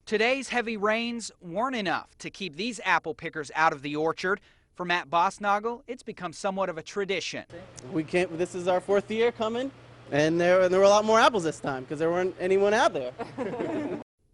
Today's heavy rains weren't enough to keep these apple pickers out of the orchard. For Matt Bosnagel, it's become somewhat of a tradition. We can't. This is our fourth year coming, and there were a lot more apples this time because there weren't anyone out there.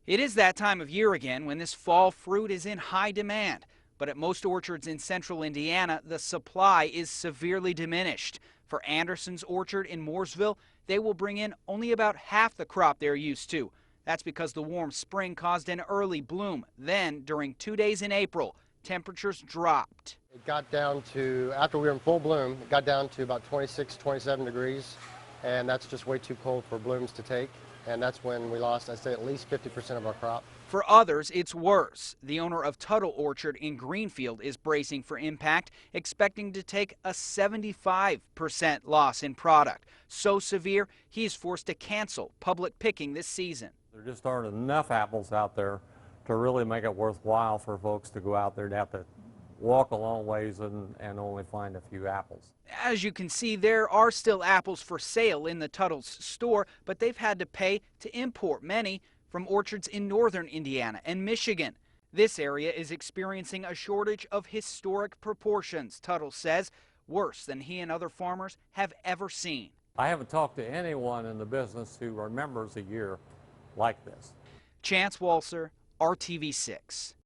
It is that time of year again when this fall fruit is in high demand. But at most orchards in central Indiana, the supply is severely diminished. For Anderson's orchard in Mooresville, they will bring in only about half the crop they're used to. That's because the warm spring caused an early bloom. Then, during 2 days in April, temperatures dropped. It got down to, after we were in full bloom, it got down to about 26, 27 degrees, and that's just way too cold for blooms to take. And that's when we lost, I'd say, at least 50% of our crop. For others, it's worse. The owner of Tuttle Orchard in Greenfield is bracing for impact, expecting to take a 75% loss in product. So severe, he's forced to cancel public picking this season. There just aren't enough apples out there to really make it worthwhile for folks to go out there and have to walk a long ways and only find a few apples. As you can see, there are still apples for sale in the Tuttle's store, but they've had to pay to import many from orchards in northern Indiana and Michigan. This area is experiencing a shortage of historic proportions, Tuttle says, worse than he and other farmers have ever seen. I haven't talked to anyone in the business who remembers a year like this. Chance Walser, RTV6.